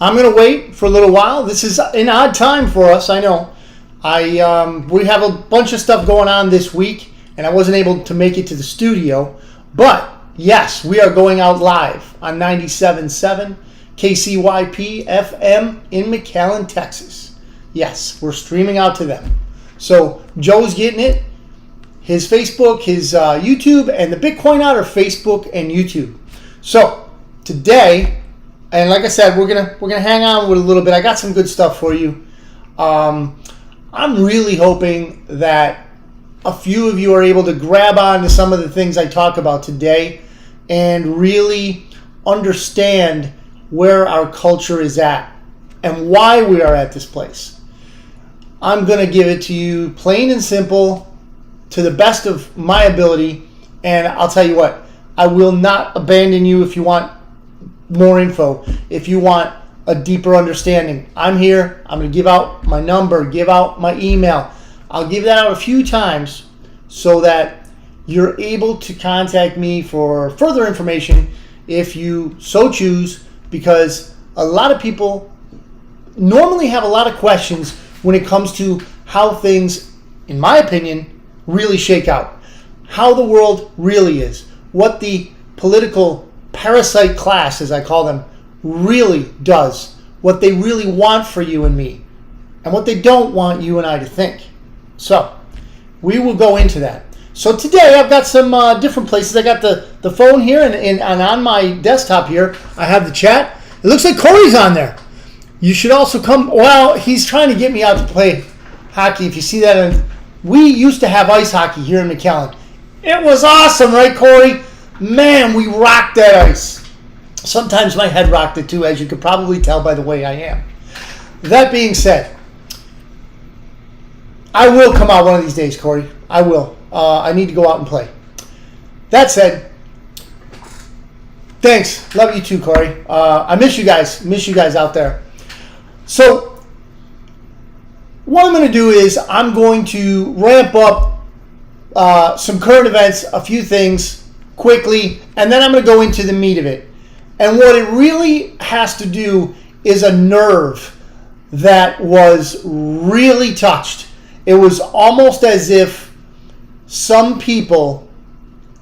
I'm going to wait for a little while. This is an odd time for us, I know. We have a bunch of stuff going on this week, and I wasn't able to make it to the studio. But, yes, we are going out live on 97.7 KCYP FM in McAllen, Texas. Yes, we're streaming out to them. So, Joe's getting it. His Facebook, his YouTube, and the Bitcoin Otter Facebook and YouTube. So, today... And like I said, we're gonna hang on with a little bit. I got some good stuff for you. I'm really hoping that a few of you are able to grab on to some of the things I talk about today and really understand where our culture is at and why we are at this place. I'm gonna give it to you plain and simple, to the best of my ability, and I'll tell you what, I will not abandon you if you want more info, if you want a deeper understanding. I'm here. I'm going to give out my number, give out my email. I'll give that out a few times so that you're able to contact me for further information if you so choose, because a lot of people normally have a lot of questions when it comes to how things, in my opinion, really shake out, how the world really is, what the political parasite class, as I call them, really does, what they really want for you and me, and what they don't want you and I to think. So, we will go into that. So today I've got some different places. I got the phone here, and on my desktop here, I have the chat. It looks like Corey's on there. You should also come. Well, he's trying to get me out to play hockey. If you see that, we used to have ice hockey here in McAllen. It was awesome, right, Corey? Man, we rocked that ice. Sometimes my head rocked it too, as you could probably tell by the way I am. That being said, I will come out one of these days, Corey. I will. I need to go out and play. That said, thanks. Love you too, Corey. I miss you guys. Miss you guys out there. So, what I'm going to do is I'm going to ramp up some current events, a few things, quickly, and then I'm going to go into the meat of it. And what it really has to do is a nerve that was really touched. It was almost as if some people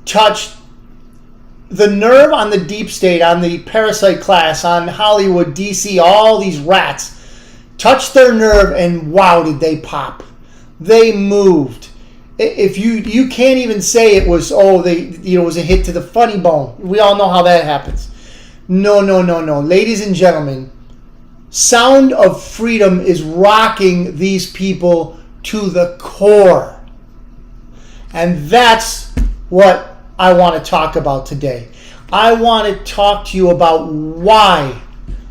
touched the nerve on the deep state, on the parasite class, on Hollywood, DC, all these rats, touched their nerve, and wow, did they pop. They moved. If you can't even say it was, it was a hit to the funny bone. We all know how that happens. No. Ladies and gentlemen, Sound of Freedom is rocking these people to the core. And that's what I want to talk about today. I want to talk to you about why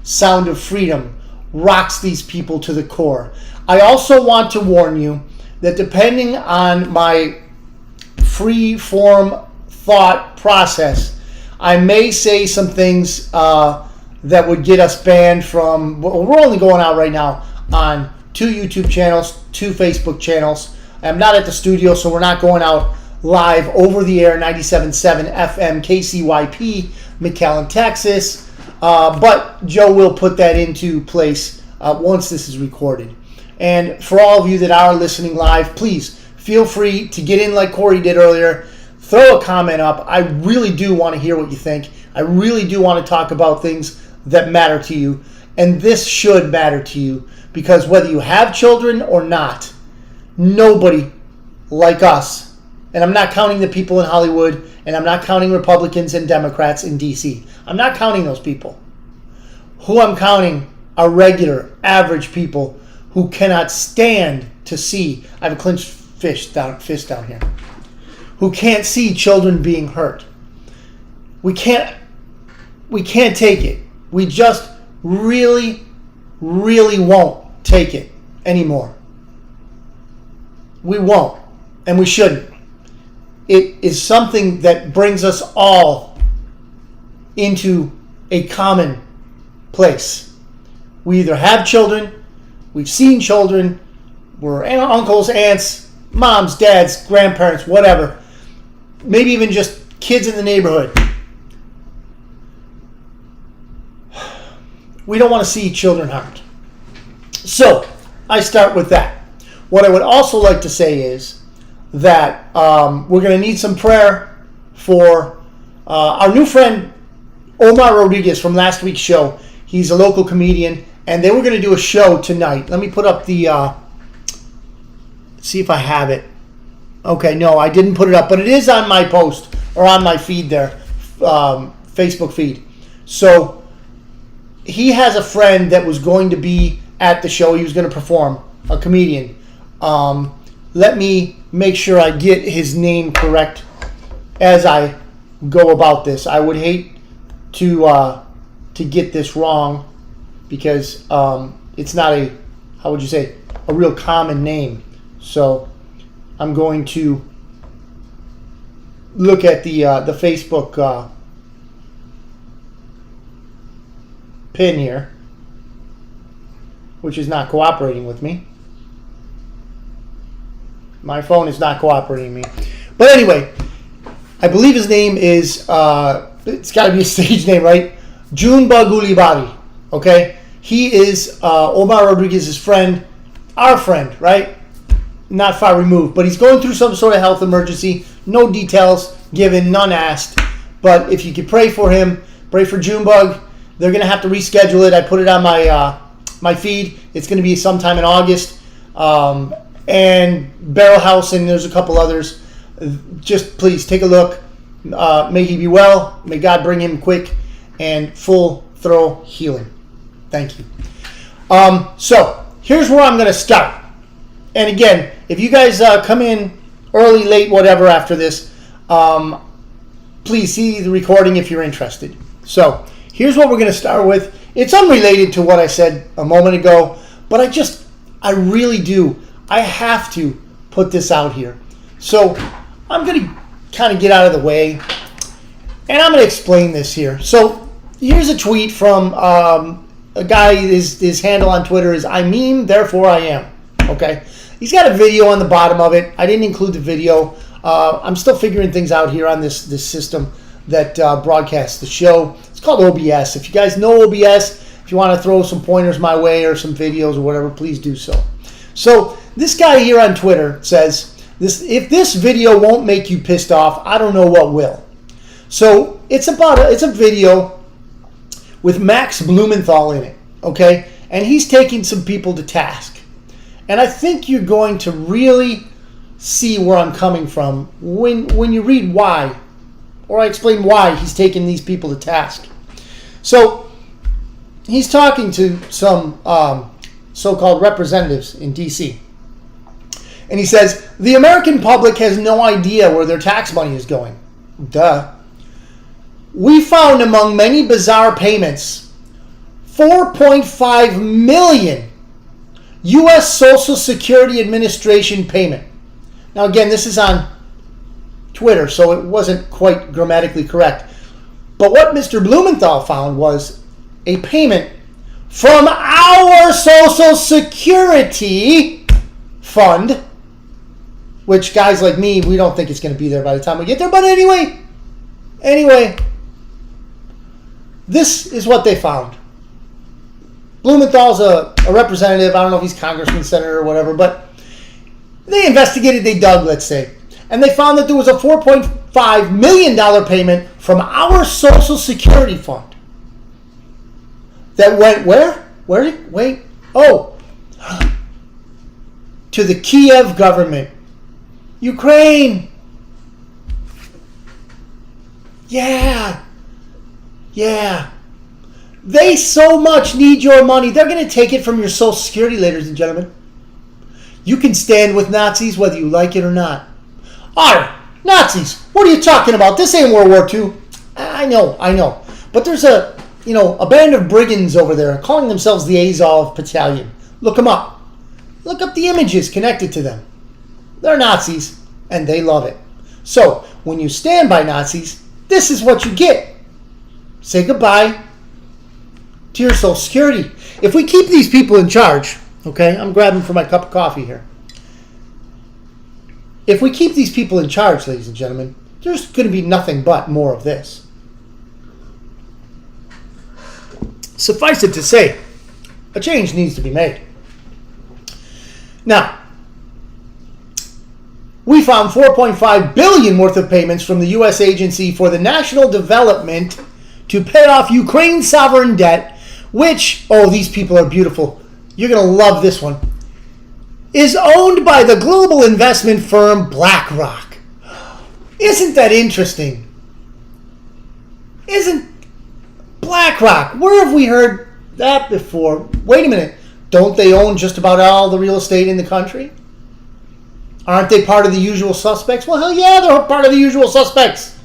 Sound of Freedom rocks these people to the core. I also want to warn you that depending on my free form thought process, I may say some things that would get us banned from. We're only going out right now on 2 YouTube channels, 2 Facebook channels. I'm not at the studio, so we're not going out live over the air, 97.7 FM KCYP, McAllen, Texas. But Joe will put that into place once this is recorded. And for all of you that are listening live, please feel free to get in like Corey did earlier. Throw a comment up. I really do want to hear what you think. I really do want to talk about things that matter to you. And this should matter to you, because whether you have children or not, nobody like us, and I'm not counting the people in Hollywood, and I'm not counting Republicans and Democrats in DC. I'm not counting those people. Who I'm counting are regular, average people who cannot stand to see, I have a clenched fist down here, who can't see children being hurt. We can't take it. We just really, really won't take it anymore. We won't, and we shouldn't. It is something that brings us all into a common place. We either have children, we've seen children, we're uncles, aunts, moms, dads, grandparents, whatever. Maybe even just kids in the neighborhood. We don't want to see children harmed. So I start with that. What I would also like to say is that we're going to need some prayer for our new friend Omar Rodriguez from last week's show. He's a local comedian, and they were going to do a show tonight. Let me put up the, see if I have it. Okay, no, I didn't put it up, but it is on my post, or on my feed there, Facebook feed. So he has a friend that was going to be at the show. He was going to perform, a comedian. Let me make sure I get his name correct as I go about this. I would hate to get this wrong because it's not a, how would you say, a real common name. So I'm going to look at the Facebook pin here, which is not cooperating with me. My phone is not cooperating with me. But anyway, I believe his name is, it's got to be a stage name, right? Junebug Ulibari, okay? He is Omar Rodriguez's friend, our friend, right? Not far removed, but he's going through some sort of health emergency. No details given, none asked. But if you could pray for him, pray for Junebug. They're going to have to reschedule it. I put it on my feed. It's going to be sometime in August. And Barrel House, and there's a couple others. Just please take a look. May he be well. May God bring him quick and full, thorough healing. Thank you. So here's where I'm going to start. And again, if you guys come in early, late, whatever after this, please see the recording if you're interested. So here's what we're going to start with. It's unrelated to what I said a moment ago, but I really do. I have to put this out here. So I'm going to kind of get out of the way, and I'm going to explain this here. So here's a tweet from a guy, his handle on Twitter is I meme, therefore I am. Okay? He's got a video on the bottom of it. I didn't include the video. I'm still figuring things out here on this system that broadcasts the show. It's called OBS. If you guys know OBS, if you want to throw some pointers my way or some videos or whatever, please do so. So this guy here on Twitter says, if this video won't make you pissed off, I don't know what will. So it's a video with Max Blumenthal in it, okay? And he's taking some people to task. And I think you're going to really see where I'm coming from when you read why, or I explain why he's taking these people to task. So he's talking to some so-called representatives in D.C. And he says, the American public has no idea where their tax money is going. Duh. We found among many bizarre payments, 4.5 million U.S. Social Security Administration payment. Now again, this is on Twitter, so it wasn't quite grammatically correct. But what Mr. Blumenthal found was a payment from our Social Security fund, which guys like me, we don't think it's going to be there by the time we get there. But anyway, this is what they found. Blumenthal's a representative. I don't know if he's congressman, senator, or whatever, but they investigated, they dug, let's say. And they found that there was a $4.5 million payment from our Social Security fund that went where? To the Kiev government. Ukraine. Yeah. They so much need your money, they're going to take it from your Social Security, ladies and gentlemen. You can stand with Nazis whether you like it or not. Nazis, what are you talking about? This ain't World War II. I know. But there's a band of brigands over there calling themselves the Azov Battalion. Look them up. Look up the images connected to them. They're Nazis, and they love it. So, when you stand by Nazis, this is what you get. Say goodbye to your Social Security. If we keep these people in charge, okay, I'm grabbing for my cup of coffee here. If we keep these people in charge, ladies and gentlemen, there's going to be nothing but more of this. Suffice it to say, a change needs to be made. Now, we found $4.5 billion worth of payments from the U.S. Agency for the National Development to pay off Ukraine's sovereign debt, which, oh, these people are beautiful. You're going to love this one. Is owned by the global investment firm BlackRock. Isn't that interesting? Isn't BlackRock? Where have we heard that before? Wait a minute. Don't they own just about all the real estate in the country? Aren't they part of the usual suspects? Well, hell yeah, they're part of the usual suspects.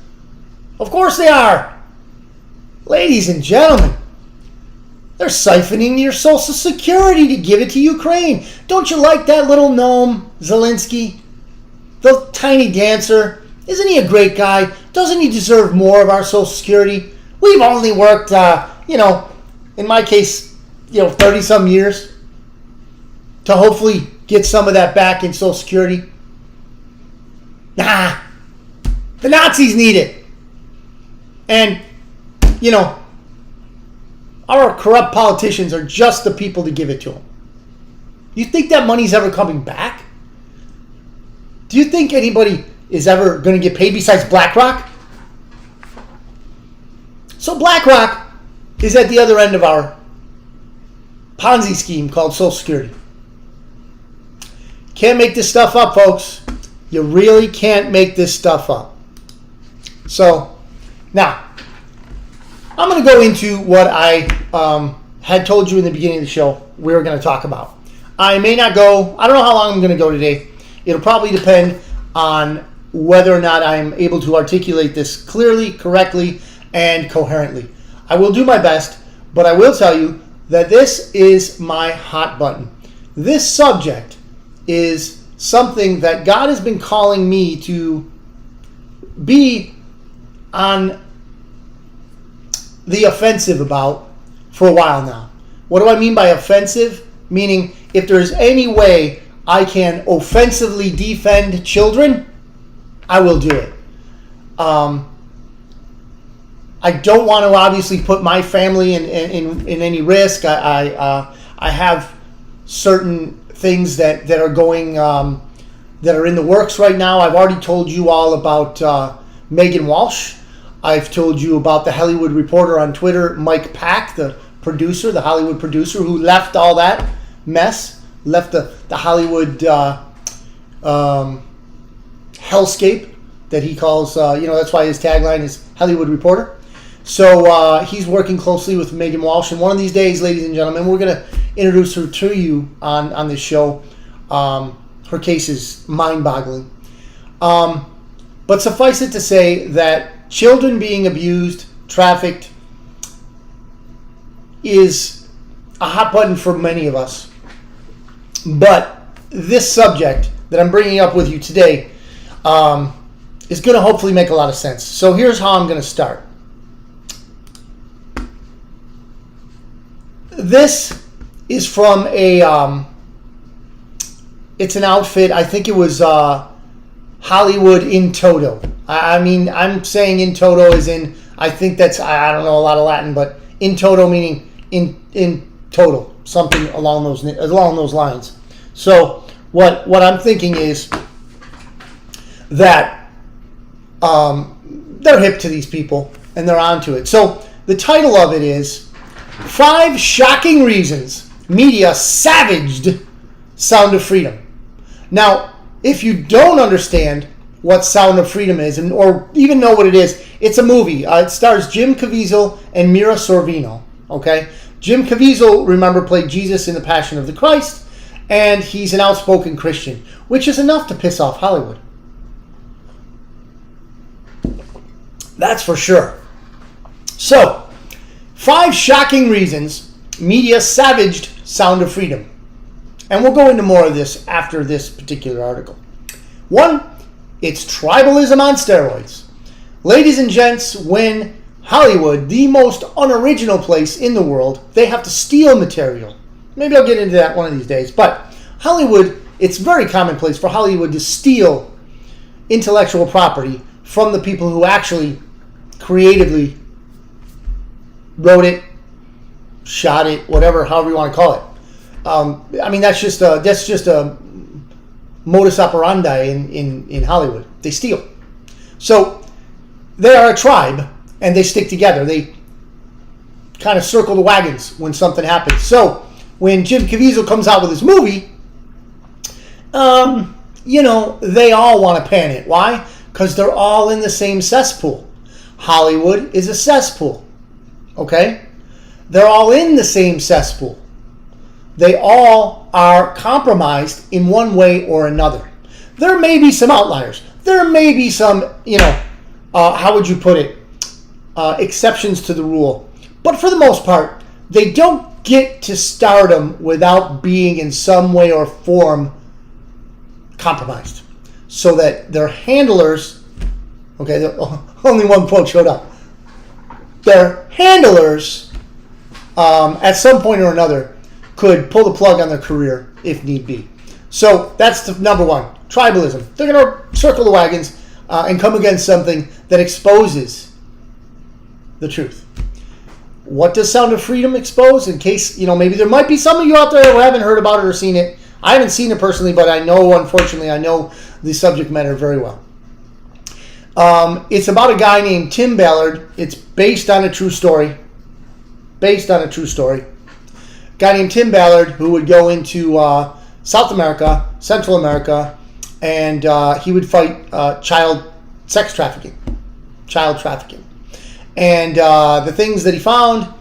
Of course they are. Ladies and gentlemen, they're siphoning your Social Security to give it to Ukraine. Don't you like that little gnome, Zelensky? The tiny dancer. Isn't he a great guy? Doesn't he deserve more of our Social Security? We've only worked, in my case, 30-some years to hopefully get some of that back in Social Security. Nah. The Nazis need it. And, our corrupt politicians are just the people to give it to them. You think that money's ever coming back? Do you think anybody is ever going to get paid besides BlackRock? So BlackRock is at the other end of our Ponzi scheme called Social Security. Can't make this stuff up, folks. You really can't make this stuff up. So, now, I'm going to go into what I had told you in the beginning of the show we were going to talk about. I may not go, I don't know how long I'm going to go today. It'll probably depend on whether or not I'm able to articulate this clearly, correctly, and coherently. I will do my best, but I will tell you that this is my hot button. This subject is something that God has been calling me to be on the offensive about for a while now. What do I mean by offensive? Meaning, if there's any way I can offensively defend children, I will do it. I don't want to obviously put my family in any risk. I have certain things that are going that are in the works right now. I've already told you all about Megan Walsh. I've told you about the Hollywood Reporter on Twitter, Mike Pack, the producer, the Hollywood producer who left all that mess, left the Hollywood hellscape that he calls, that's why his tagline is Hollywood Reporter. So he's working closely with Megan Walsh, and one of these days, ladies and gentlemen, we're going to introduce her to you on this show. Her case is mind-boggling. But suffice it to say that children being abused, trafficked, is a hot button for many of us. But this subject that I'm bringing up with you today is going to hopefully make a lot of sense. So here's how I'm going to start. This is from it's an outfit, I think it was Hollywood in toto. I'm saying in toto as in, I think that's, I don't know a lot of Latin, but in toto meaning in total, something along those lines. So what I'm thinking is that they're hip to these people and they're onto it. So the title of it is 5 Shocking Reasons Media Savaged Sound of Freedom. Now, if you don't understand what Sound of Freedom is, or even know what it is, it's a movie. It stars Jim Caviezel and Mira Sorvino. Okay, Jim Caviezel, remember, played Jesus in The Passion of the Christ, and he's an outspoken Christian, which is enough to piss off Hollywood. That's for sure. So, 5 shocking reasons media savaged Sound of Freedom. And we'll go into more of this after this particular article. 1, it's tribalism on steroids. Ladies and gents, when Hollywood, the most unoriginal place in the world, they have to steal material. Maybe I'll get into that one of these days. But Hollywood, it's very commonplace for Hollywood to steal intellectual property from the people who actually creatively wrote it, shot it, whatever, however you want to call it. I mean, that's just a modus operandi in Hollywood. They steal. So they are a tribe, and they stick together. They kind of circle the wagons when something happens. So when Jim Caviezel comes out with his movie, they all want to pan it. Why? Because they're all in the same cesspool. Hollywood is a cesspool. Okay? They're all in the same cesspool. They all are compromised in one way or another. There may be some outliers. There may be some, how would you put it, exceptions to the rule. But for the most part, they don't get to stardom without being in some way or form compromised. So that their handlers, okay, only one quote showed up. Their handlers, at some point or another, could pull the plug on their career if need be. So that's the number one, tribalism. They're going to circle the wagons and come against something that exposes the truth. What does Sound of Freedom expose? In case, maybe there might be some of you out there who haven't heard about it or seen it. I haven't seen it personally, but unfortunately, I know the subject matter very well. It's about a guy named Tim Ballard. It's based on a true story. A guy named Tim Ballard who would go into South America, Central America, and he would fight child trafficking. And the things that he found,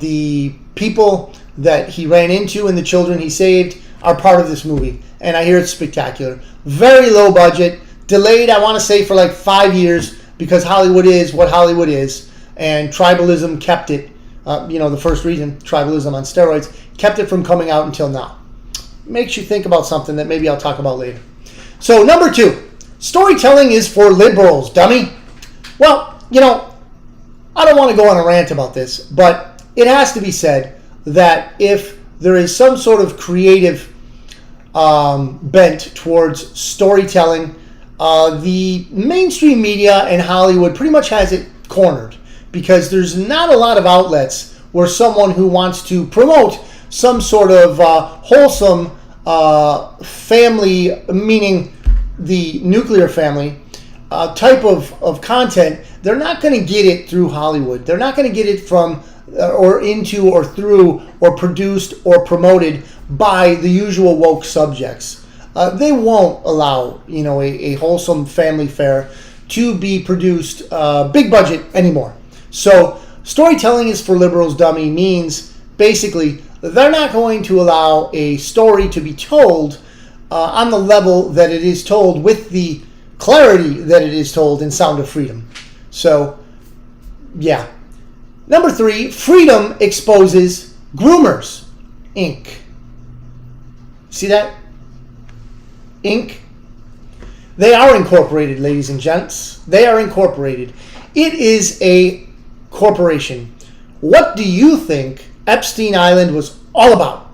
the people that he ran into and the children he saved are part of this movie. And I hear it's spectacular. Very low budget. Delayed, I want to say, for like 5 years because Hollywood is what Hollywood is. And tribalism kept it, the first reason, tribalism on steroids, kept it from coming out until now. Makes you think about something that maybe I'll talk about later. So, number 2, storytelling is for liberals, dummy. Well, I don't want to go on a rant about this, but it has to be said that if there is some sort of creative bent towards storytelling, the mainstream media and Hollywood pretty much has it cornered because there's not a lot of outlets where someone who wants to promote some sort of wholesome family, meaning the nuclear family, type of content, they're not going to get it through Hollywood. They're not going to get it from or into or through or produced or promoted by the usual woke subjects. They won't allow a wholesome family fare to be produced big budget anymore. So storytelling is for liberals, dummy, means basically they're not going to allow a story to be told on the level that it is told with the clarity that it is told in Sound of Freedom. So, yeah. Number 3, Freedom exposes Groomers, Inc. See that? Inc. They are incorporated, ladies and gents. They are incorporated. It is a corporation. What do you think Epstein Island was all about?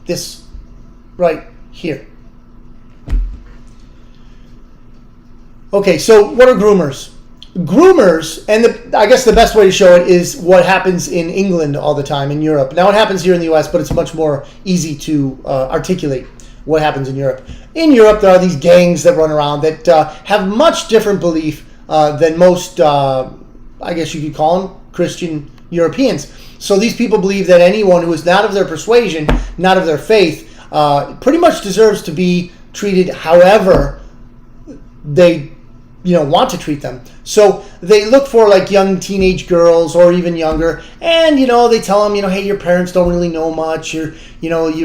This right here. Okay, so what are groomers? Groomers, and I guess the best way to show it is what happens in England all the time, in Europe. Now it happens here in the US, but it's much more easy to articulate what happens in Europe. In Europe, there are these gangs that run around that have much different belief than most, I guess you could call them, Christian Europeans. So these people believe that anyone who is not of their persuasion, not of their faith, pretty much deserves to be treated however they want to treat them. So they look for like young teenage girls or even younger, and they tell them, hey, your parents don't really know much, your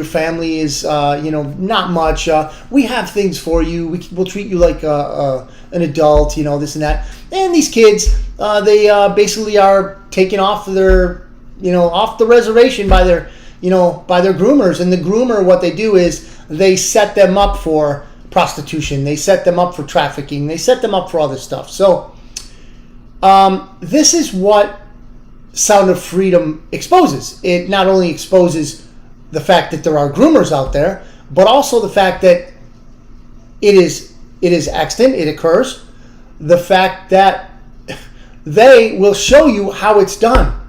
family is not much, we have things for you, we'll treat you like an adult, this and that. And these kids, they basically are taken off their off the reservation by their groomers. And the groomer, what they do is they set them up for prostitution, they set them up for trafficking, they set them up for all this stuff. So this is what Sound of Freedom exposes. It not only exposes the fact that there are groomers out there, but also the fact that it is extant, it occurs. The fact that they will show you how it's done.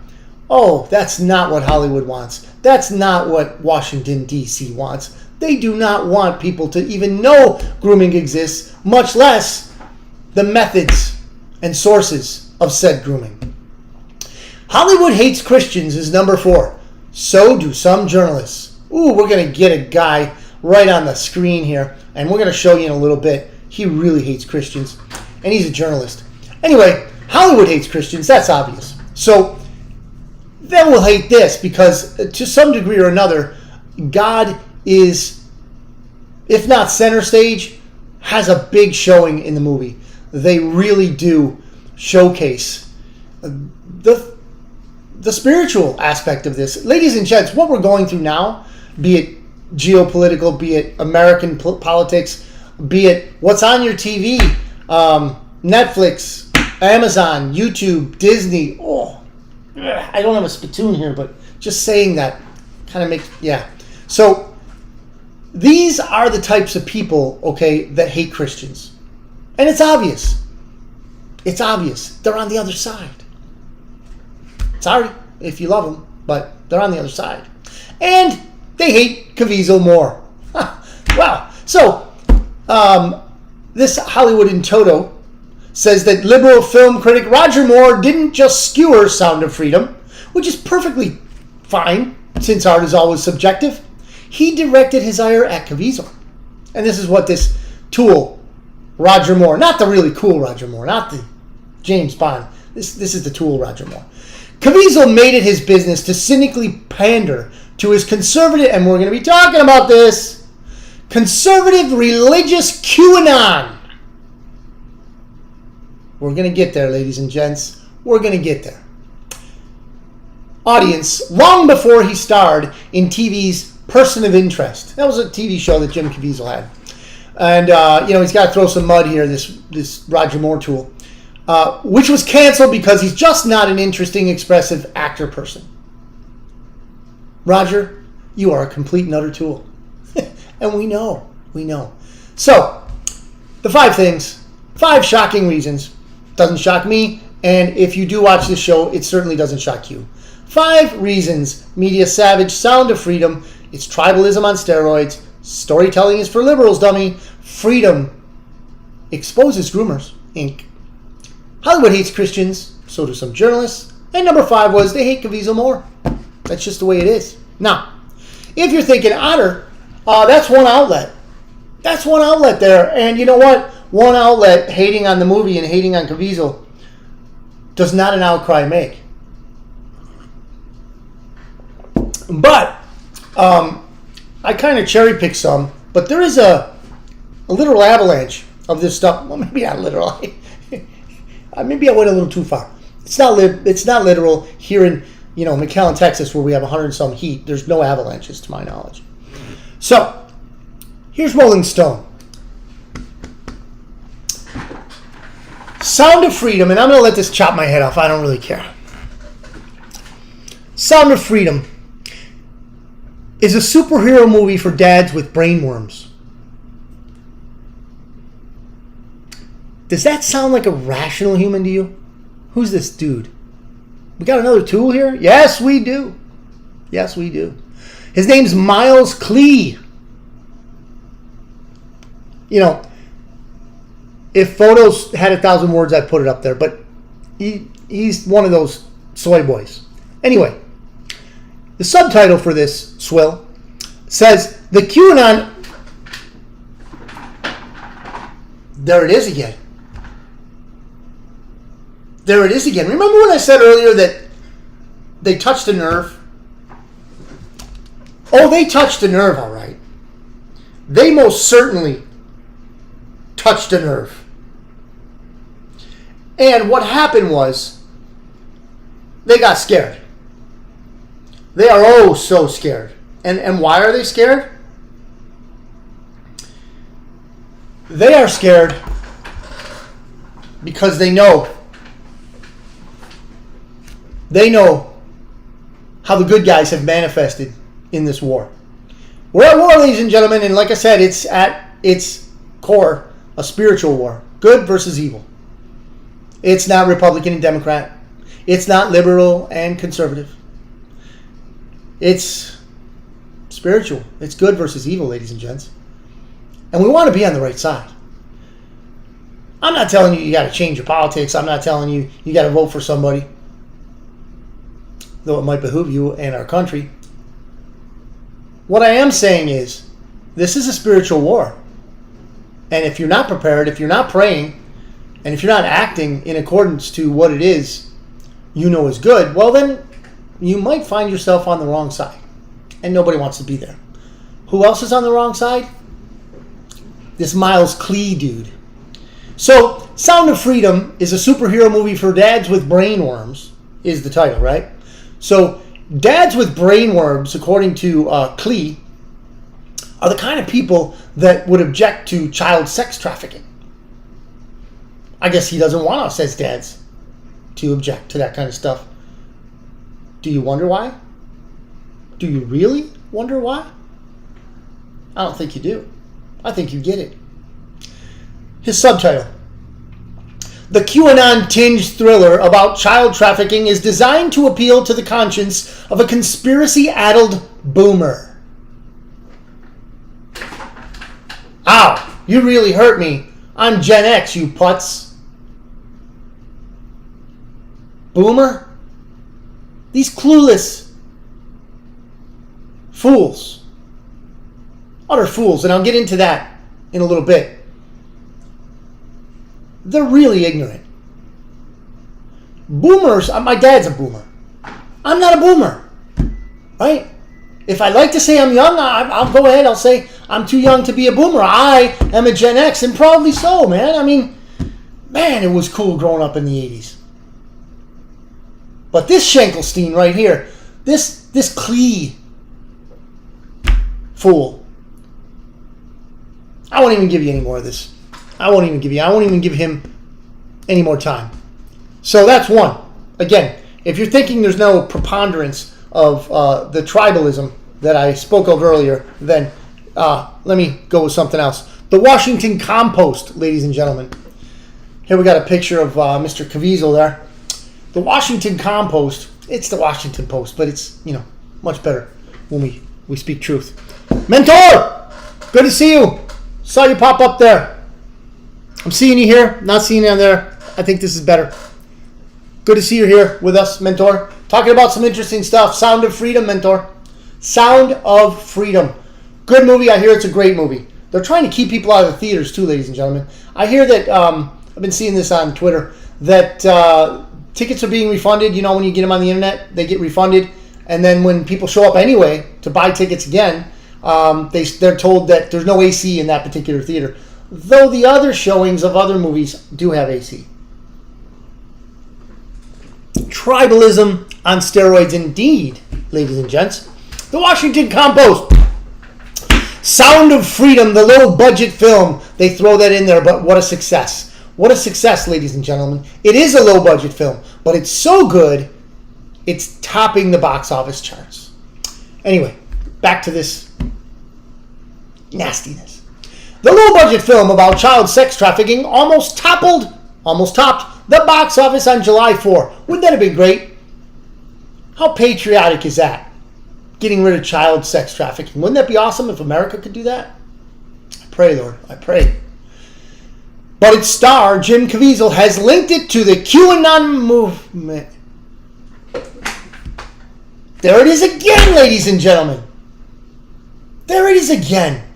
Oh, that's not what Hollywood wants. That's not what Washington, D.C. wants. They do not want people to even know grooming exists, much less the methods and sources of said grooming. Hollywood hates Christians is number 4. So do some journalists. Ooh, we're going to get a guy right on the screen here, and we're going to show you in a little bit. He really hates Christians, and he's a journalist. Anyway, Hollywood hates Christians. That's obvious. So they will hate this because to some degree or another, God is, if not center stage, has a big showing in the movie. They really do showcase the spiritual aspect of this. Ladies and gents, what we're going through now, be it geopolitical, be it American politics, be it what's on your TV, Netflix, Amazon, YouTube, Disney. Oh, I don't have a spittoon here, but just saying that kind of makes, yeah. So these are the types of people, okay, that hate Christians. And it's obvious. It's obvious. They're on the other side. Sorry if you love them, but they're on the other side. And they hate Caviezel more. Wow. So, this Hollywood in Toto says that liberal film critic Roger Moore didn't just skewer Sound of Freedom, which is perfectly fine, since art is always subjective. He directed his ire at Caviezel. And this is what this tool, Roger Moore, not the really cool Roger Moore, not the James Bond. This is the tool Roger Moore. Caviezel made it his business to cynically pander to his conservative, and we're going to be talking about this, conservative religious QAnon. We're going to get there, ladies and gents. We're going to get there. Audience, long before he starred in TV's Person of Interest. That was a TV show that Jim Caviezel had. And, he's got to throw some mud here, this Roger Moore tool. Which was canceled because he's just not an interesting, expressive actor person. Roger, you are a complete and utter tool. And we know. So, the 5 things, 5 shocking reasons. Doesn't shock me, and if you do watch this show, it certainly doesn't shock you. 5 reasons media savage Sound of Freedom. It's tribalism on steroids. Storytelling is for liberals, dummy. Freedom exposes groomers, Inc. Hollywood hates Christians, so do some journalists. And number 5 was they hate Caviezel more. That's just the way it is. Now, if you're thinking Otter, that's one outlet. That's one outlet there. And you know what? One outlet hating on the movie and hating on Caviezel does not an outcry make. But I kind of cherry picked some. But there is a literal avalanche of this stuff. Well, maybe not literal. Maybe I went a little too far. It's not literal here in McAllen, Texas, where we have 100 and some heat. There's no avalanches to my knowledge. So here's Rolling Stone. Sound of Freedom, and I'm going to let this chop my head off. I don't really care. Sound of Freedom is a superhero movie for dads with brainworms. Does that sound like a rational human to you? Who's this dude? We got another tool here? Yes, we do. Yes, we do. His name's Miles Klee. If photos had 1,000 words, I'd put it up there. But he's one of those soy boys. Anyway, the subtitle for this swill says, the QAnon... There it is again. There it is again. Remember when I said earlier that they touched a nerve? Oh, they touched a nerve, all right. They most certainly touched a nerve. And what happened was they got scared. They are oh so scared. And why are they scared? They are scared because they know how the good guys have manifested in this war. We're at war, ladies and gentlemen, and like I said, it's at its core a spiritual war. Good versus evil. It's not Republican and Democrat. It's not liberal and conservative. It's spiritual. It's good versus evil, ladies and gents. And we want to be on the right side. I'm not telling you got to change your politics. I'm not telling you got to vote for somebody, though it might behoove you and our country. What I am saying is, this is a spiritual war. And if you're not prepared, if you're not praying, and if you're not acting in accordance to what it is you know is good, well then you might find yourself on the wrong side. And nobody wants to be there. Who else is on the wrong side? This Miles Klee dude. So, Sound of Freedom is a superhero movie for dads with brainworms, is the title, right? So, dads with brainworms, according to Klee, are the kind of people that would object to child sex trafficking. I guess he doesn't want us as dads to object to that kind of stuff. Do you wonder why? Do you really wonder why? I don't think you do. I think you get it. His subtitle: The QAnon-tinged thriller about child trafficking is designed to appeal to the conscience of a conspiracy-addled boomer. Ow, you really hurt me. I'm Gen X, you putz. Boomer? These clueless fools. Utter fools, and I'll get into that in a little bit. They're really ignorant. Boomers, my dad's a boomer. I'm not a boomer, right? If I like to say I'm young, I'll go ahead. I'll say I'm too young to be a boomer. I am a Gen X, and proudly so, man. I mean, man, it was cool growing up in the 80s. But this Schenkelstein right here, this Klee fool, I won't even give you any more of this. I won't even give him any more time. So that's one. Again, if you're thinking there's no preponderance of the tribalism that I spoke of earlier, then let me go with something else. The Washington Compost, ladies and gentlemen. Here we got a picture of Mr. Caviezel there. The Washington Compost, it's the Washington Post, but it's, much better when we speak truth. Mentor! Good to see you. Saw you pop up there. I'm seeing you here, not seeing you down there. I think this is better. Good to see you here with us, Mentor. Talking about some interesting stuff. Sound of Freedom, Mentor. Sound of Freedom. Good movie. I hear it's a great movie. They're trying to keep people out of the theaters too, ladies and gentlemen. I hear that, I've been seeing this on Twitter, that tickets are being refunded. When you get them on the internet, they get refunded. And then when people show up anyway to buy tickets again, they're told that there's no AC in that particular theater. Though the other showings of other movies do have AC. Tribalism on steroids indeed, ladies and gents. The Washington Compost. Sound of Freedom, the low-budget film. They throw that in there, but what a success. What a success, ladies and gentlemen. It is a low-budget film, but it's so good, it's topping the box office charts. Anyway, back to this nastiness. The low-budget film about child sex trafficking almost topped the box office on July 4. Wouldn't that have been great? How patriotic is that? Getting rid of child sex trafficking. Wouldn't that be awesome if America could do that? I pray, Lord. I pray. But its star, Jim Caviezel, has linked it to the QAnon movement. There it is again, ladies and gentlemen. There it is again.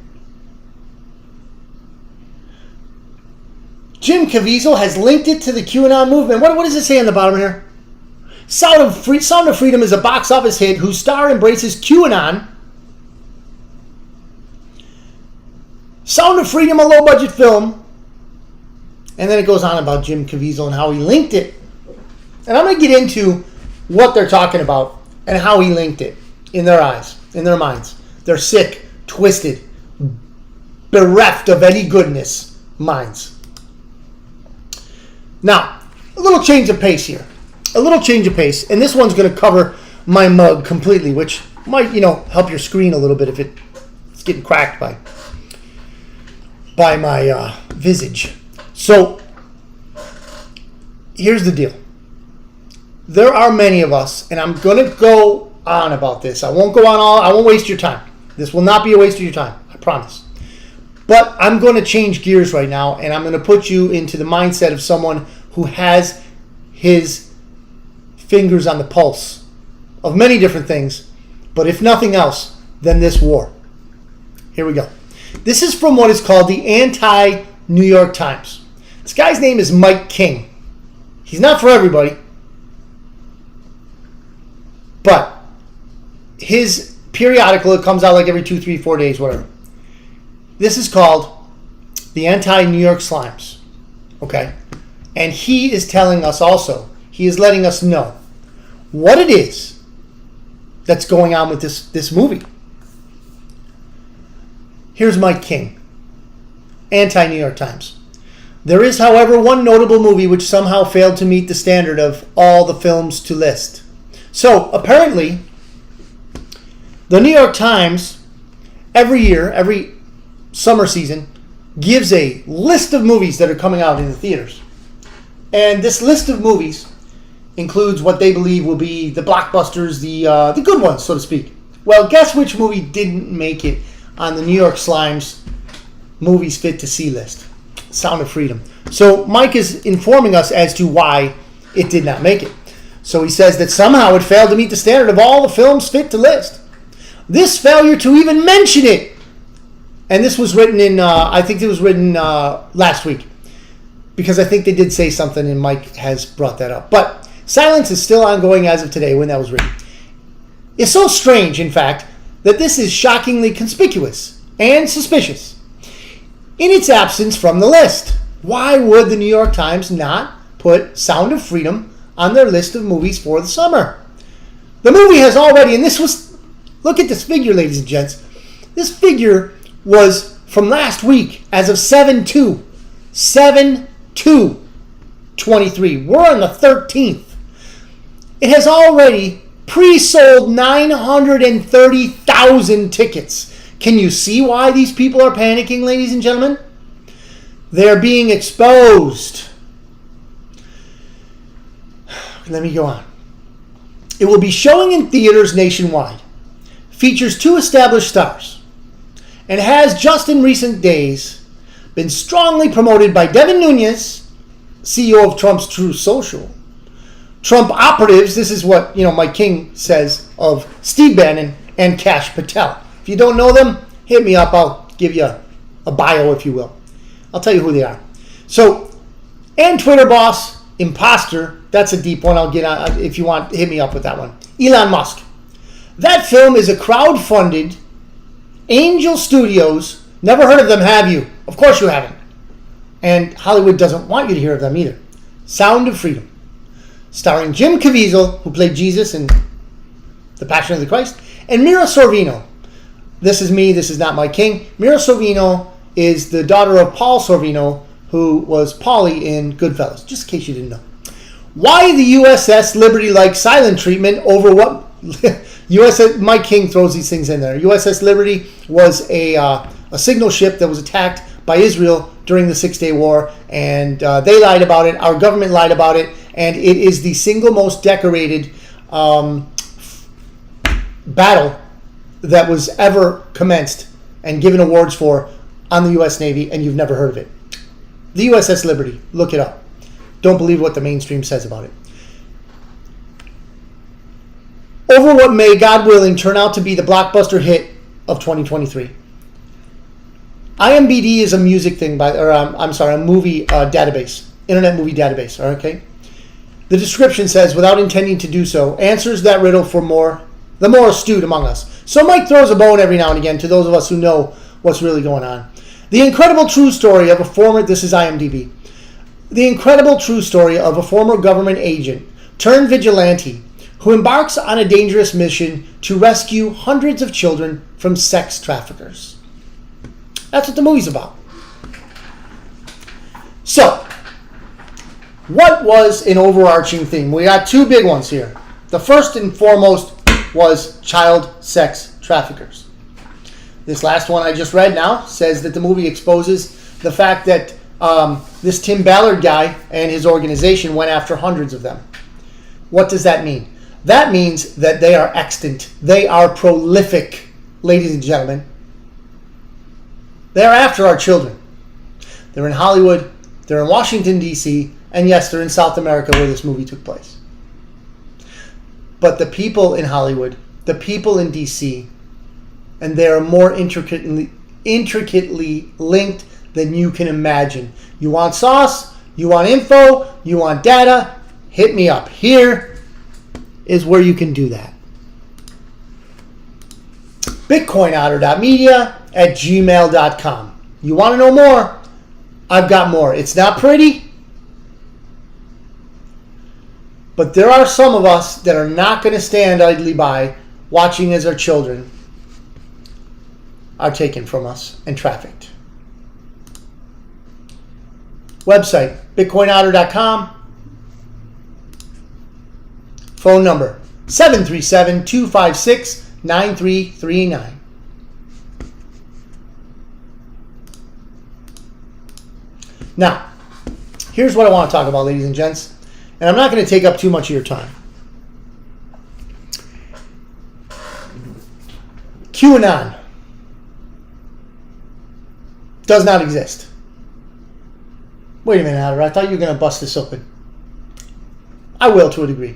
Jim Caviezel has linked it to the QAnon movement. What does it say on the bottom here? Sound of Freedom is a box office hit whose star embraces QAnon. Sound of Freedom, a low-budget film. And then it goes on about Jim Caviezel and how he linked it. And I'm going to get into what they're talking about and how he linked it in their eyes, in their minds. They're sick, twisted, bereft of any goodness minds. Now, a little change of pace here. A little change of pace. And this one's going to cover my mug completely, which might, help your screen a little bit if it's getting cracked by my visage. So, here's the deal. There are many of us, and I'm going to go on about this. I won't waste your time. This will not be a waste of your time, I promise. But I'm going to change gears right now, and I'm going to put you into the mindset of someone who has his fingers on the pulse of many different things, but if nothing else, then this war. Here we go. This is from what is called the anti-New York Times. This guy's name is Mike King. He's not for everybody, but his periodical, it comes out like every 2, 3, 4 days, whatever. This is called the Anti-New York Slimes, okay? And he is telling us also, he is letting us know what it is that's going on with this movie. Here's Mike King, Anti-New York Times. There is, however, one notable movie which somehow failed to meet the standard of all the films to list. So, apparently, the New York Times, every year, every summer season, gives a list of movies that are coming out in the theaters. And this list of movies includes what they believe will be the blockbusters, the good ones, so to speak. Well, guess which movie didn't make it on the New York Slimes Movies Fit to See list? Sound of Freedom. So Mike is informing us as to why it did not make it. So he says that somehow it failed to meet the standard of all the films fit to list. This failure to even mention it, and this was written in, I think it was written last week, because I think they did say something and Mike has brought that up. But silence is still ongoing as of today when that was written. It's so strange, in fact, that this is shockingly conspicuous and suspicious in its absence from the list. Why would the New York Times not put Sound of Freedom on their list of movies for the summer? The movie has already, and this was, look at this figure, ladies and gents. This figure was from last week as of 7/2. 7/2/23. We're on the 13th. It has already pre-sold 930,000 tickets. Can you see why these people are panicking, ladies and gentlemen? They're being exposed. Let me go on. It will be showing in theaters nationwide. Features 2 established stars. And has just in recent days been strongly promoted by Devin Nunes, CEO of Trump's Truth Social. Trump operatives, this is what Mike King says of Steve Bannon and Kash Patel. If you don't know them, hit me up. I'll give you a bio, if you will. I'll tell you who they are. So, and Twitter boss, imposter, that's a deep one. I'll get on, if you want, hit me up with that one. Elon Musk. That film is a crowd-funded Angel Studios. Never heard of them, have you? Of course you haven't. And Hollywood doesn't want you to hear of them either. Sound of Freedom. Starring Jim Caviezel, who played Jesus in The Passion of the Christ, and Mira Sorvino. This is me, this is not Mike King. Mira Sorvino is the daughter of Paul Sorvino, who was Paulie in Goodfellas, just in case you didn't know. Why the USS Liberty like silent treatment over what... Mike King throws these things in there. USS Liberty was a signal ship that was attacked by Israel during the 6-Day War, and they lied about it. Our government lied about it, and it is the single most decorated battle that was ever commenced and given awards for on the U.S. Navy, and you've never heard of it. The USS Liberty. Look it up. Don't believe what the mainstream says about it. Over what may, God willing, turn out to be the blockbuster hit of 2023. IMDb is a music thing, a movie database, internet movie database. Okay. The description says, without intending to do so, answers that riddle for the more astute among us. So Mike throws a bone every now and again to those of us who know what's really going on. The incredible true story of a former, this is IMDb, the incredible true story of a former government agent turned vigilante who embarks on a dangerous mission to rescue hundreds of children from sex traffickers. That's what the movie's about. So, what was an overarching theme? We got 2 big ones here. The first and foremost was child sex traffickers. This last one I just read now says that the movie exposes the fact that This Tim Ballard guy and his organization went after hundreds of them. What does that mean? That means that they are extant. They are prolific, ladies and gentlemen. They're after our children. They're in Hollywood. They're in Washington, D.C. And yes, they're in South America where this movie took place. But the people in Hollywood, the people in D.C., and they are more intricately linked than you can imagine. You want sauce? You want info? You want data? Hit me up. Here is where you can do that. BitcoinOtter.media@gmail.com. You want to know more? I've got more. It's not pretty, but there are some of us that are not going to stand idly by watching as our children are taken from us and trafficked. Website, BitcoinOtter.com. Phone number, 737-256-9339. Now, here's what I want to talk about, ladies and gents, and I'm not going to take up too much of your time. QAnon does not exist. Wait a minute, Otter, I thought you were going to bust this open. I will, to a degree.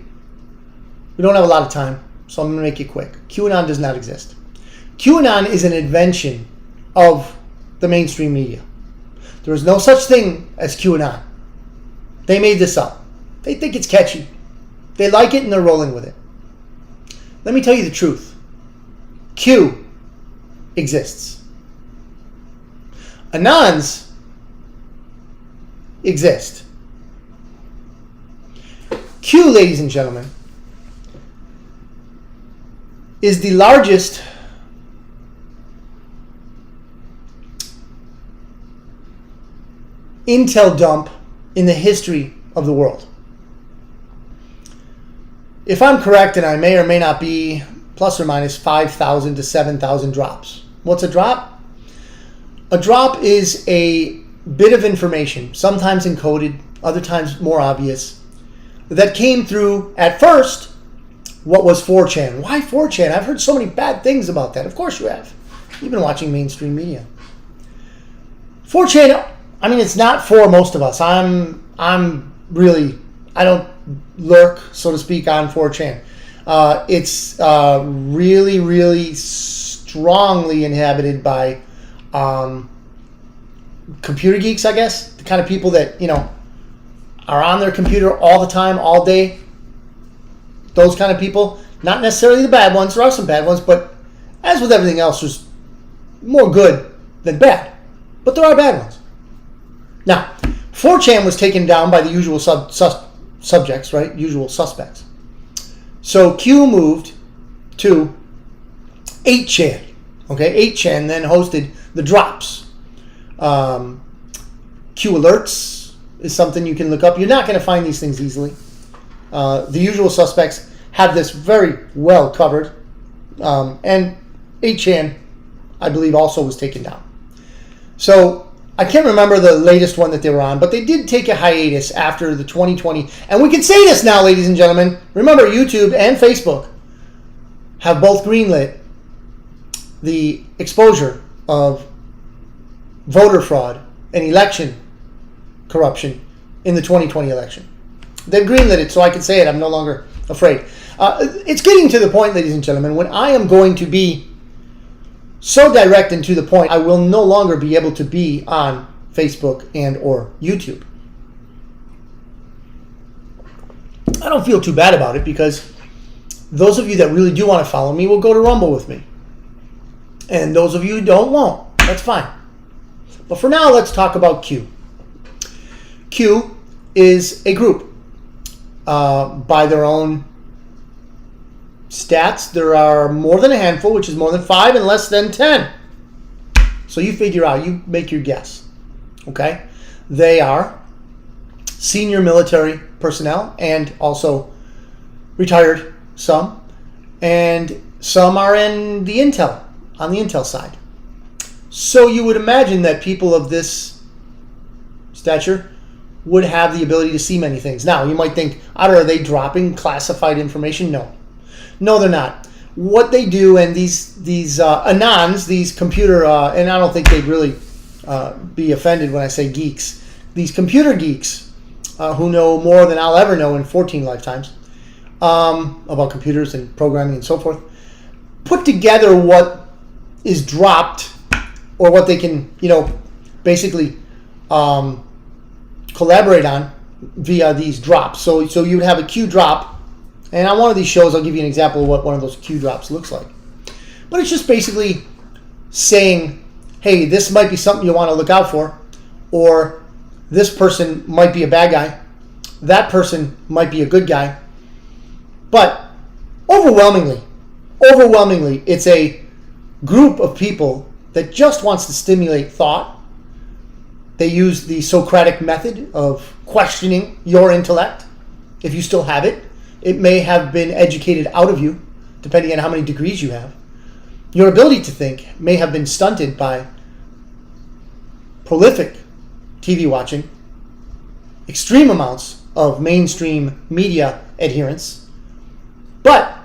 We don't have a lot of time, so I'm going to make it quick. QAnon does not exist. QAnon is an invention of the mainstream media. There is no such thing as QAnon. They made this up. They think it's catchy. They like it and they're rolling with it. Let me tell you the truth. Q exists. Anons exist. Q, ladies and gentlemen, is the largest intel dump in the history of the world. If I'm correct, and I may or may not be, plus or minus 5,000 to 7,000 drops. What's a drop? A drop is a bit of information, sometimes encoded, other times more obvious, that came through, at first, what was 4chan. Why 4chan? I've heard so many bad things about that. Of course you have. You've been watching mainstream media. 4chan, I mean, it's not for most of us. I'm really, I don't lurk, so to speak, on 4chan. It's really, really strongly inhabited by computer geeks, I guess. The kind of people that, are on their computer all the time, all day. Those kind of people. Not necessarily the bad ones. There are some bad ones, but as with everything else, there's more good than bad. But there are bad ones. Now, 4chan was taken down by the usual subjects, right? Usual suspects. So Q moved to 8chan. Okay, 8chan then hosted the drops. Q alerts is something you can look up. You're not going to find these things easily. The usual suspects have this very well covered. And 8chan, I believe, also was taken down. So I can't remember the latest one that they were on, but they did take a hiatus after the 2020. And we can say this now, ladies and gentlemen. Remember, YouTube and Facebook have both greenlit the exposure of voter fraud and election corruption in the 2020 election. They've greenlit it, so I can say it. I'm no longer afraid. It's getting to the point, ladies and gentlemen, when I am going to be so direct and to the point, I will no longer be able to be on Facebook and or YouTube. I don't feel too bad about it because those of you that really do want to follow me will go to Rumble with me. And those of you who don't won't. That's fine. But for now, let's talk about Q. Q is a group. By their own stats, there are more than a handful, which is more than 5 and less than 10. So you figure out, you make your guess. Okay? They are senior military personnel and also retired, some. And some are in the intel, on the intel side. So you would imagine that people of this stature would have the ability to see many things. Now, you might think, are they dropping classified information? No. No, they're not. What they do, and these anons, these computer, and I don't think they'd really be offended when I say geeks, these computer geeks who know more than I'll ever know in 14 lifetimes about computers and programming and so forth, put together what is dropped or what they can, basically collaborate on via these drops. So you would have a Q drop, and on one of these shows I'll give you an example of what one of those Q drops looks like. But it's just basically saying, hey, this might be something you want to look out for, or this person might be a bad guy, that person might be a good guy. But overwhelmingly, it's a group of people that just wants to stimulate thought. They use the Socratic method of questioning your intellect. If you still have it, it may have been educated out of you, depending on how many degrees you have. Your ability to think may have been stunted by prolific TV watching, extreme amounts of mainstream media adherence. But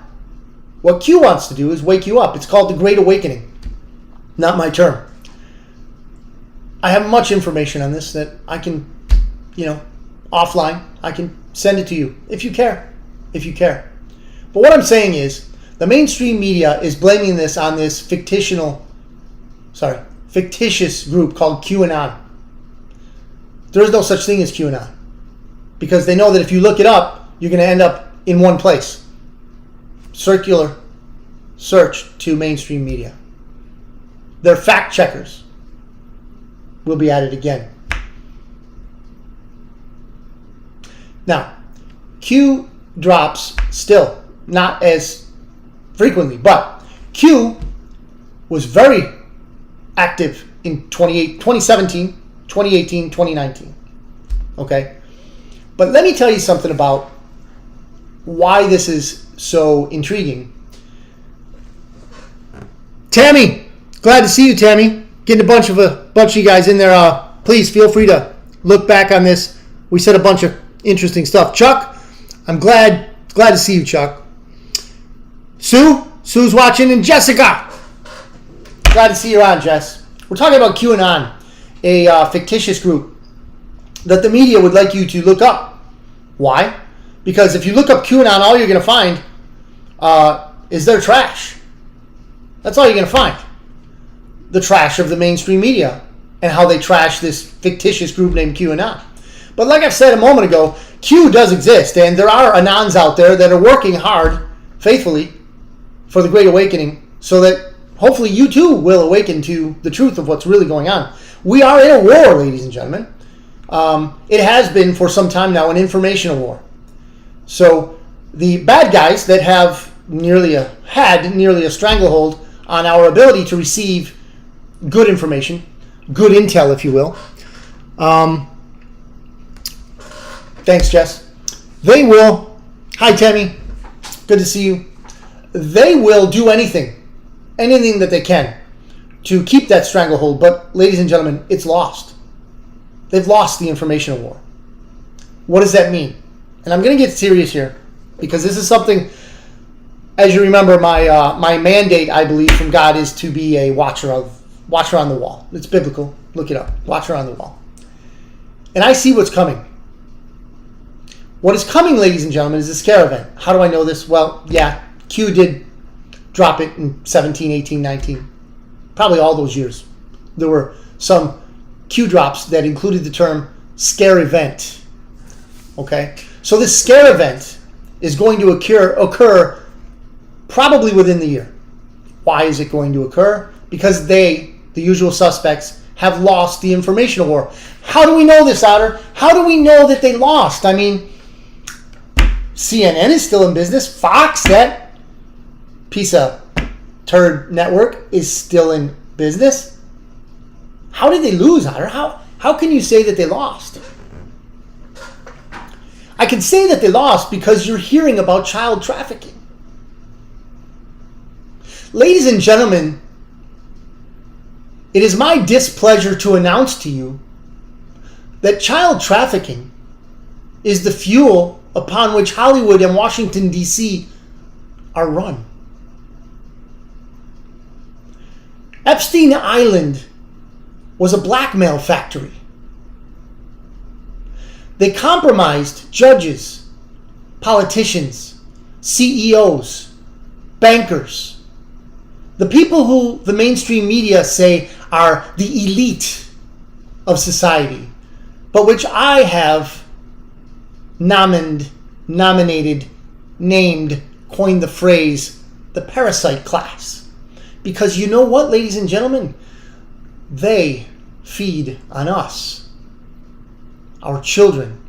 what Q wants to do is wake you up. It's called the Great Awakening. Not my term. I have much information on this that I can, offline, I can send it to you if you care. But what I'm saying is the mainstream media is blaming this on this fictitious group called QAnon. There is no such thing as QAnon, because they know that if you look it up, you're going to end up in one place. Circular search to mainstream media. Their fact checkers will be at it again. Now, Q drops still, not as frequently, but Q was very active in 2017, 2018, 2019. Okay? But let me tell you something about why this is so intriguing. Tammy, glad to see you, Tammy. Getting a bunch of you guys in there. Please feel free to look back on this. We said a bunch of interesting stuff. Chuck, I'm glad to see you, Chuck. Sue's watching, and Jessica, glad to see you on, Jess. We're talking about QAnon, a fictitious group that the media would like you to look up. Why? Because if you look up QAnon, all you're going to find is their trash. That's all you're going to find. The trash of the mainstream media and how they trash this fictitious group named QAnon. But like I said a moment ago, Q does exist, and there are Anons out there that are working hard, faithfully, for the Great Awakening, so that hopefully you too will awaken to the truth of what's really going on. We are in a war, ladies and gentlemen. It has been for some time now an informational war. So the bad guys that have nearly a stranglehold on our ability to receive good information, good intel, if you will. Thanks, Jess. They will. Hi, Tammy. Good to see you. They will do anything that they can to keep that stranglehold. But, ladies and gentlemen, it's lost. They've lost the informational war. What does that mean? And I'm going to get serious here, because this is something, as you remember, my mandate, I believe, from God is to be a watcher on the wall. It's biblical. Look it up. Watcher on the wall. And I see what's coming. What is coming, ladies and gentlemen, is the scare event. How do I know this? Well, yeah, Q did drop it in 17, 18, 19. Probably all those years. There were some Q drops that included the term scare event. Okay? So this scare event is going to occur probably within the year. Why is it going to occur? Because they, the usual suspects, have lost the informational war. How do we know this, Otter? How do we know that they lost? I mean, CNN is still in business. Fox, that piece of turd network, is still in business. How did they lose, Otter? How can you say that they lost? I can say that they lost because you're hearing about child trafficking. Ladies and gentlemen, it is my displeasure to announce to you that child trafficking is the fuel upon which Hollywood and Washington, D.C. are run. Epstein Island was a blackmail factory. They compromised judges, politicians, CEOs, bankers, the people who the mainstream media say are the elite of society, but which I have nominated, named, coined the phrase, the parasite class. Because you know what, ladies and gentlemen? They feed on us, our children,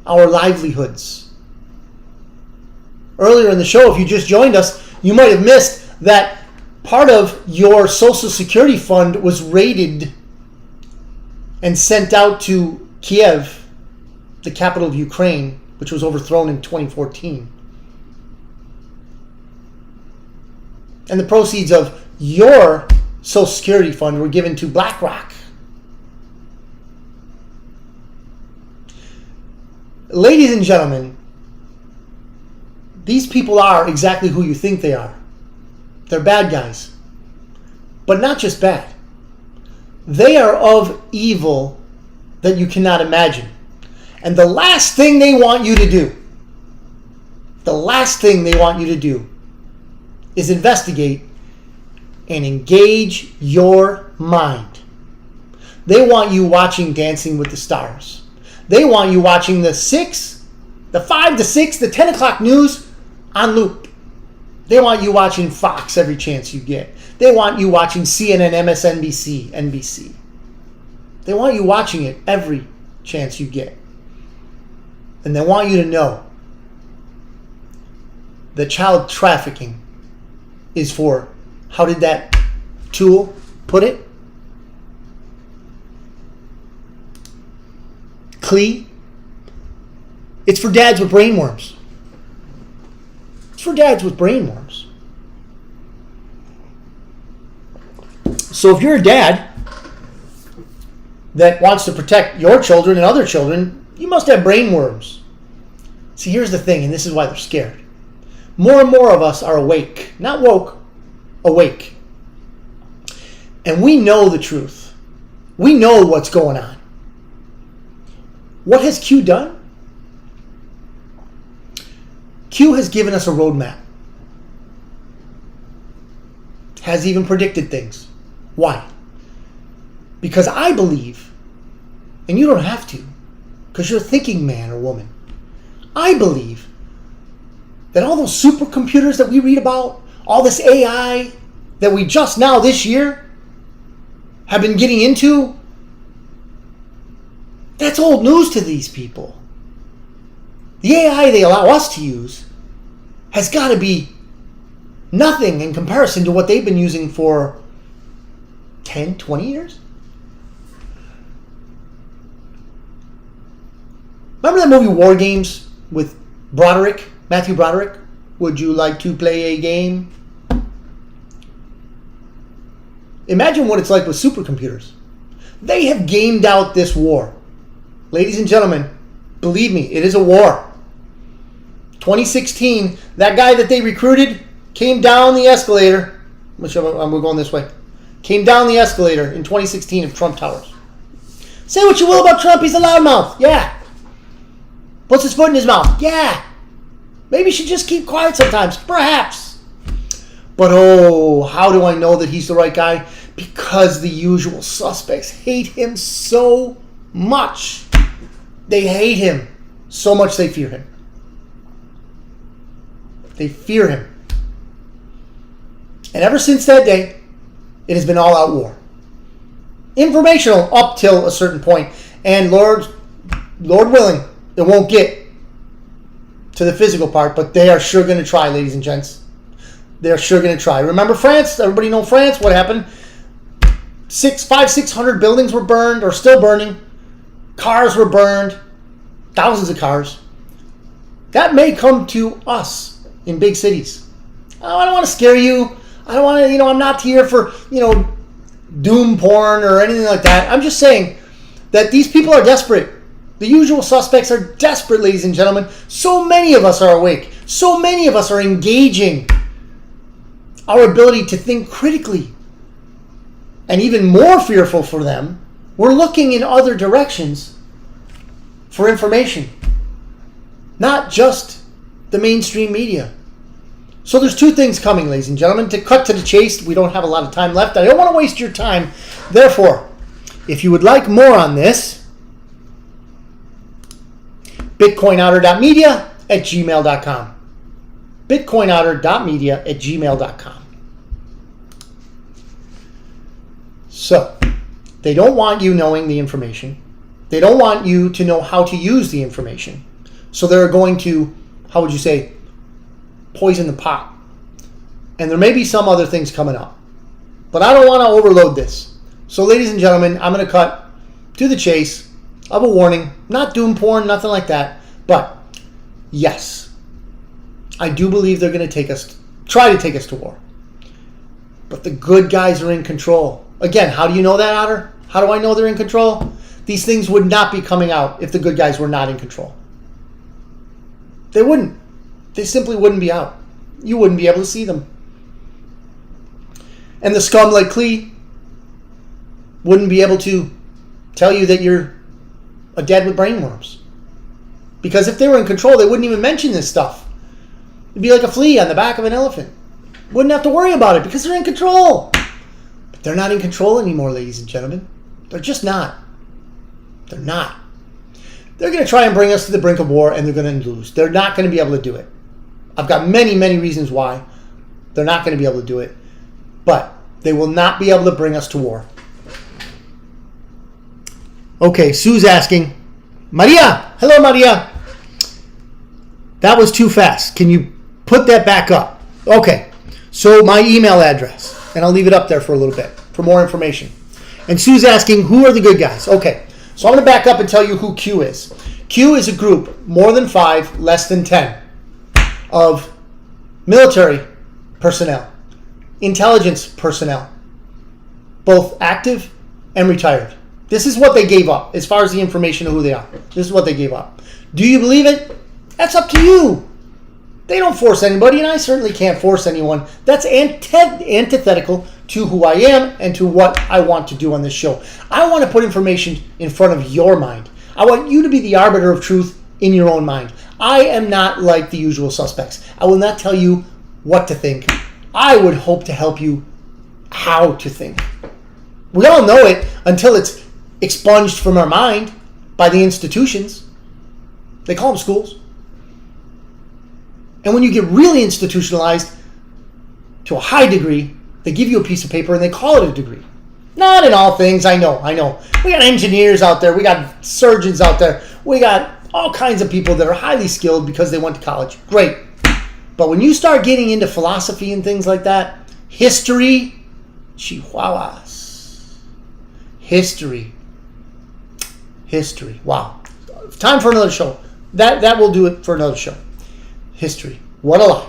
our livelihoods. Earlier in the show, if you just joined us, you might have missed that part of your Social Security fund was raided and sent out to Kiev, the capital of Ukraine, which was overthrown in 2014. And the proceeds of your Social Security fund were given to BlackRock. Ladies and gentlemen, these people are exactly who you think they are. They're bad guys. But not just bad. They are of evil that you cannot imagine. And the last thing they want you to do, is investigate and engage your mind. They want you watching Dancing with the Stars. They want you watching the 5 to 6, the 10 o'clock news on loop. They want you watching Fox every chance you get. They want you watching CNN, MSNBC, NBC. They want you watching it every chance you get. And they want you to know that child trafficking is for, how did that tool put it? Clee. It's for dads with brainworms. It's for dads with brainworms. So if you're a dad that wants to protect your children and other children, you must have brainworms. See, here's the thing, and this is why they're scared. More and more of us are awake. Not woke, awake. And we know the truth. We know what's going on. What has Q done? Q has given us a roadmap. Has even predicted things. Why? Because I believe, and you don't have to, because you're a thinking man or woman, I believe that all those supercomputers that we read about, all this AI that we just now this year have been getting into, that's old news to these people. The AI they allow us to use has got to be nothing in comparison to what they've been using for 10, 20 years. Remember that movie War Games with Matthew Broderick? Would you like to play a game? Imagine what it's like with supercomputers. They have gamed out this war. Ladies and gentlemen, believe me, it is a war. 2016, that guy that they recruited came down the escalator. We're going this way. Came down the escalator in 2016 of Trump Towers. Say what you will about Trump, he's a loudmouth. Yeah. Puts his foot in his mouth. Yeah. Maybe he should just keep quiet sometimes. Perhaps. But oh, how do I know that he's the right guy? Because the usual suspects hate him so much. They hate him so much they fear him. They fear him. And ever since that day, it has been all-out war. Informational up till a certain point. And Lord willing, it won't get to the physical part, but they are sure going to try, ladies and gents. They're sure going to try. Remember France? Everybody know France? What happened? 600 buildings were burned or still burning. Cars were burned. Thousands of cars. That may come to us in big cities. Oh, I don't want to scare you. I don't want to, I'm not here for, doom porn or anything like that. I'm just saying that these people are desperate. The usual suspects are desperate, ladies and gentlemen. So many of us are awake. So many of us are engaging our ability to think critically. And even more fearful for them, we're looking in other directions for information. Not just the mainstream media. So there's two things coming, ladies and gentlemen. To cut to the chase, we don't have a lot of time left. I don't want to waste your time. Therefore, if you would like more on this, bitcoinouter.media@gmail.com. bitcoinouter.media@gmail.com. So, they don't want you knowing the information. They don't want you to know how to use the information. So they're going to, how would you say, poison the pot. And there may be some other things coming up. But I don't want to overload this. So ladies and gentlemen, I'm going to cut to the chase of a warning. Not doom porn, nothing like that. But yes, I do believe they're going to try to take us to war. But the good guys are in control. Again, how do you know that, Otter? How do I know they're in control? These things would not be coming out if the good guys were not in control. They wouldn't. They simply wouldn't be out. You wouldn't be able to see them. And the scum like Klee wouldn't be able to tell you that you're a dead with brainworms. Because if they were in control, they wouldn't even mention this stuff. It'd be like a flea on the back of an elephant. Wouldn't have to worry about it because they're in control. But they're not in control anymore, ladies and gentlemen. They're just not. They're not. They're going to try and bring us to the brink of war, and they're going to lose. They're not going to be able to do it. I've got many, many reasons why they're not going to be able to do it. But they will not be able to bring us to war. Okay, Sue's asking, Maria, hello Maria. That was too fast. Can you put that back up? Okay, so my email address, and I'll leave it up there for a little bit for more information. And Sue's asking, who are the good guys? Okay, so I'm going to back up and tell you who Q is. Q is a group, more than 5, less than 10, of military personnel, intelligence personnel, both active and retired. This is what they gave up as far as the information of who they are. This is what they gave up. Do you believe it? That's up to you. They don't force anybody, and I certainly can't force anyone. That's antithetical to who I am and to what I want to do on this show. I want to put information in front of your mind. I want you to be the arbiter of truth in your own mind. I am not like the usual suspects. I will not tell you what to think. I would hope to help you how to think. We all know it until it's expunged from our mind by the institutions. They call them schools. And when you get really institutionalized to a high degree, they give you a piece of paper and they call it a degree. Not in all things, I know. We got engineers out there. We got surgeons out there. We got all kinds of people that are highly skilled because they went to college. Great. But when you start getting into philosophy and things like that, history, chihuahuas. History. Wow. Time for another show. That will do it for another show. History. What a lie.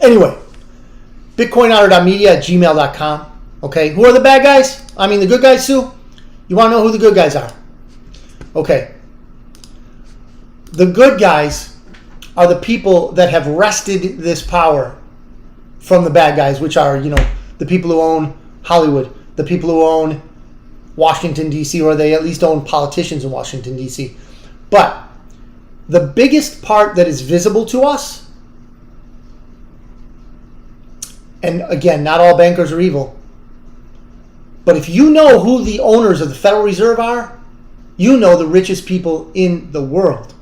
Anyway, bitcoinouter.media@gmail.com. Okay, who are the bad guys? I mean the good guys, Sue? You want to know who the good guys are? Okay. The good guys are the people that have wrested this power from the bad guys, which are, the people who own Hollywood, the people who own Washington, D.C., or they at least own politicians in Washington, D.C. But the biggest part that is visible to us, and again, not all bankers are evil, but if you know who the owners of the Federal Reserve are, you know the richest people in the world.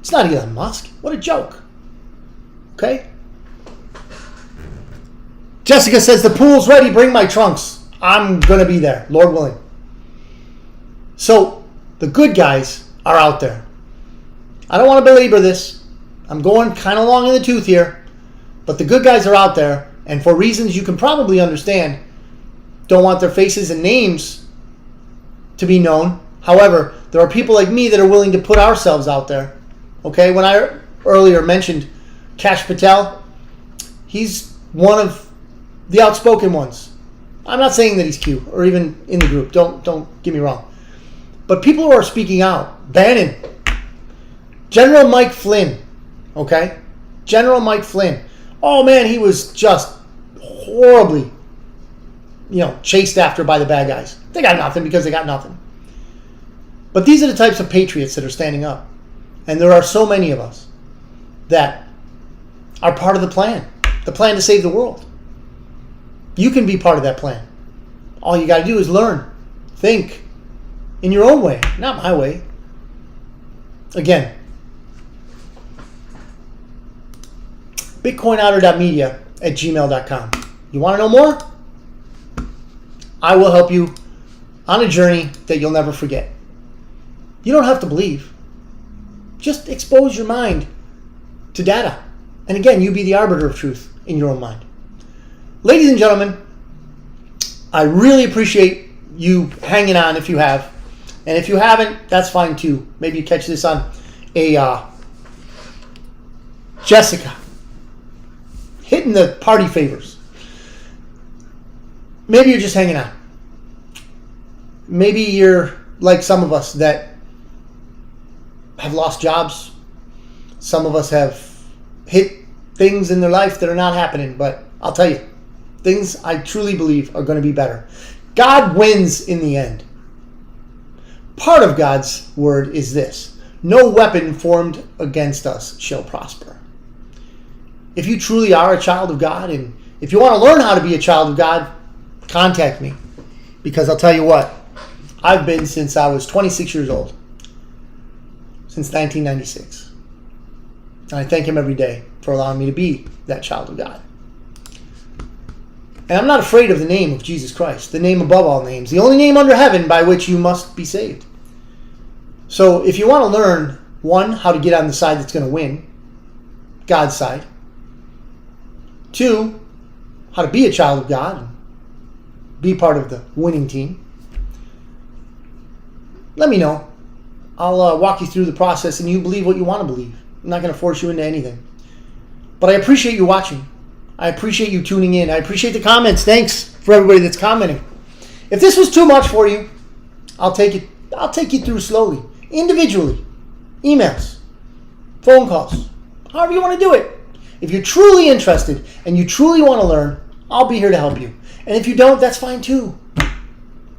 It's not Elon Musk. What a joke. Okay? Jessica says, the pool's ready. Bring my trunks. I'm going to be there, Lord willing. So, the good guys are out there. I don't want to belabor this. I'm going kind of long in the tooth here. But the good guys are out there. And for reasons you can probably understand, don't want their faces and names to be known. However, there are people like me that are willing to put ourselves out there. Okay, when I earlier mentioned Kash Patel, he's one of the outspoken ones. I'm not saying that he's cute or even in the group. Don't get me wrong. But people who are speaking out, Bannon, General Mike Flynn, okay? General Mike Flynn. Oh man, he was just horribly, chased after by the bad guys. They got nothing because they got nothing. But these are the types of patriots that are standing up. And there are so many of us that are part of the plan to save the world. You can be part of that plan. All you got to do is learn, think in your own way, not my way. Again, bitcoinouter.media@gmail.com. You want to know more? I will help you on a journey that you'll never forget. You don't have to believe. Just expose your mind to data. And again, you be the arbiter of truth in your own mind. Ladies and gentlemen, I really appreciate you hanging on if you have. And if you haven't, that's fine too. Maybe you catch this on a Jessica hitting the party favors. Maybe you're just hanging on. Maybe you're like some of us that have lost jobs. Some of us have hit things in their life that are not happening. But I'll tell you, things I truly believe are going to be better. God wins in the end. Part of God's word is this: no weapon formed against us shall prosper. If you truly are a child of God, and if you want to learn how to be a child of God, contact me. Because I'll tell you what, I've been since I was 26 years old. Since 1996. And I thank him every day for allowing me to be that child of God. And I'm not afraid of the name of Jesus Christ, the name above all names, the only name under heaven by which you must be saved. So if you want to learn, one, how to get on the side that's going to win, God's side. Two, how to be a child of God and be part of the winning team, let me know. I'll walk you through the process and you believe what you want to believe. I'm not going to force you into anything. But I appreciate you watching. I appreciate you tuning in. I appreciate the comments. Thanks for everybody that's commenting. If this was too much for you, I'll take you through slowly, individually. Emails, phone calls, however you want to do it. If you're truly interested and you truly want to learn, I'll be here to help you. And if you don't, that's fine too.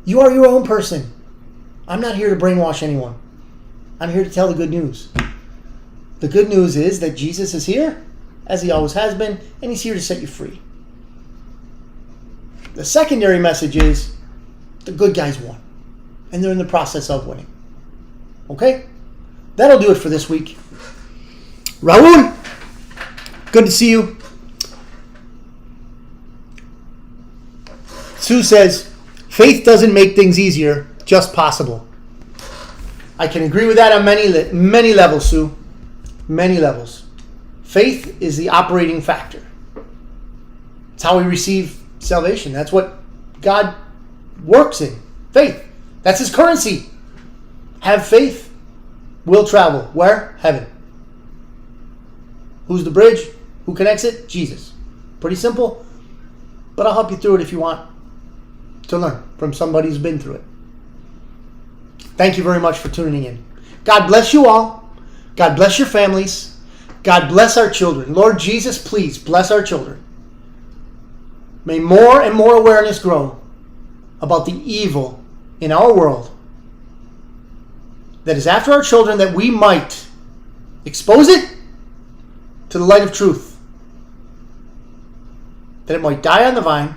You are your own person. I'm not here to brainwash anyone. I'm here to tell the good news. The good news is that Jesus is here, as he always has been, and he's here to set you free. The secondary message is the good guys won, and they're in the process of winning. Okay? That'll do it for this week. Raul, good to see you. Sue says, faith doesn't make things easier, just possible. I can agree with that on many levels, Sue. Many levels. Faith is the operating factor. It's how we receive salvation. That's what God works in. Faith. That's his currency. Have faith. We'll travel. Where? Heaven. Who's the bridge? Who connects it? Jesus. Pretty simple. But I'll help you through it if you want to learn from somebody who's been through it. Thank you very much for tuning in. God bless you all. God bless your families. God bless our children. Lord Jesus, please bless our children. May more and more awareness grow about the evil in our world that is after our children, that we might expose it to the light of truth, that it might die on the vine,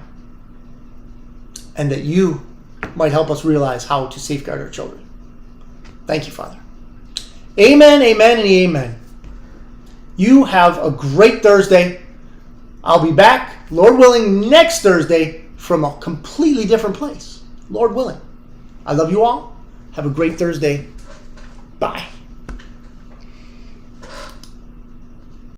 and that you might help us realize how to safeguard our children. Thank you, Father. Amen, amen, and amen. You have a great Thursday. I'll be back, Lord willing, next Thursday from a completely different place. Lord willing. I love you all. Have a great Thursday.